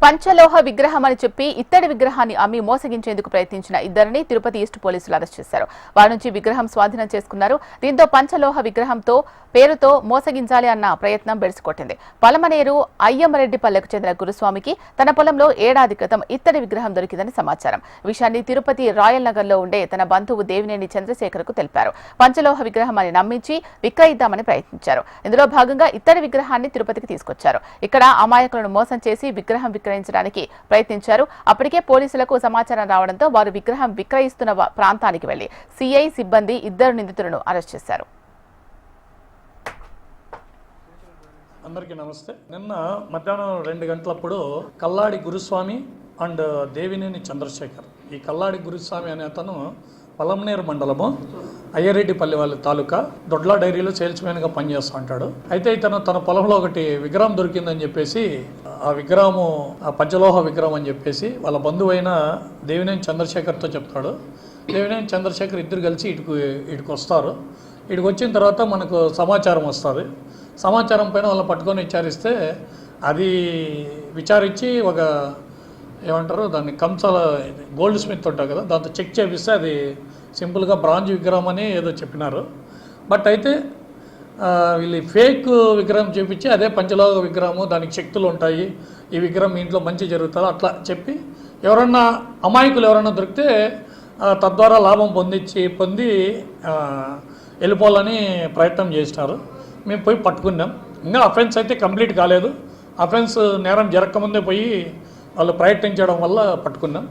పంచలోహ విగ్రహం అని చెప్పి ఇత్తడి విగ్రహాన్ని అమ్మి మోసగించేందుకు ప్రయత్నించిన ఇద్దరిని తిరుపతి ఈస్ట్ పోలీసులు అరెస్ట్ చేశారు. వారి నుంచి విగ్రహం స్వాధీనం చేసుకున్నారు. దీంతో పంచలోహ విగ్రహంతో పేరుతో మోసగించాలి అన్న ప్రయత్నం బెడిసికొట్టింది. పలమనేరు అయ్యమ్మరెడ్డిపల్లెకు చెందిన గురుస్వామికి తన పొలంలో ఏడాది క్రితం ఇత్తడి విగ్రహం దొరికిందని సమాచారం. విషయాన్ని తిరుపతి రాయల్ నగర్ లో ఉండే తన బంధువు దేవినేని చంద్రశేఖర్ కు తెలిపారు. పంచలోహ విగ్రహం అని నమ్మించి విక్రయిద్దామని ప్రయత్నించారు. ఇందులో భాగంగా ఇత్తడి విగ్రహాన్ని తిరుపతికి తీసుకొచ్చారు. ఇక్కడ అమాయకులను మోసం చేసి విగ్రహం విక్రయించడానికి ప్రయత్నించారు. అప్పటికే పోలీసులకు సమాచారం రావడంతో వారు విగ్రహం విక్రయిస్తున్న ప్రాంతానికి వెళ్లి సిఐ సిబ్బంది ఇద్దరు నిందితులను అరెస్ట్ చేశారు. అందరికీ నమస్తే. నిన్న మధ్యాహ్నం 2 గంటలప్పుడు కల్లాడి గురుస్వామి అండ్ దేవినేని చంద్రశేఖర్, ఈ కల్లాడి గురుస్వామి అనే అతను పలమనేరు మండలము అయ్యరెడ్డిపల్లి వాళ్ళ తాలూకా దొడ్ల డైరీలో సేల్స్మెన్గా పనిచేస్తూ ఉంటాడు. అయితే ఇతను తన పొలంలో ఒకటి విగ్రహం దొరికిందని చెప్పేసి ఆ విగ్రహము పంచలోహ విగ్రహం అని చెప్పేసి వాళ్ళ బంధువైన దేవినేని చంద్రశేఖర్తో చెప్తాడు. దేవినేని చంద్రశేఖర్ ఇద్దరు కలిసి ఇటుకు వస్తారు. ఇటుకు వచ్చిన తర్వాత మనకు సమాచారం వస్తుంది. సమాచారం పైన వాళ్ళని పట్టుకొని విచారిస్తే అది విచారించి ఒక ఏమంటారు దాన్ని కంసాల గోల్డ్ స్మిత్ ఉంటారు కదా, దాంతో చెక్ చేపిస్తే అది సింపుల్గా బ్రాంజ్ విగ్రహం అని ఏదో చెప్పినారు. బట్ అయితే వీళ్ళు ఫేక్ విగ్రహం చూపించి అదే పంచలోహ విగ్రహము, దానికి శక్తులు ఉంటాయి, ఈ విగ్రహం మీ ఇంట్లో మంచి జరుగుతుందో అట్లా చెప్పి ఎవరన్నా అమాయకులు ఎవరన్నా దొరికితే తద్వారా లాభం పొంది వెళ్ళిపోవాలని ప్రయత్నం చేసినారు. మేము పోయి పట్టుకున్నాం. ఇంకా అఫెన్స్ అయితే కంప్లీట్ కాలేదు. అఫెన్స్ నేరం జరగకముందే పోయి వాళ్ళు ప్రయత్నించడం వల్ల పట్టుకున్నాం.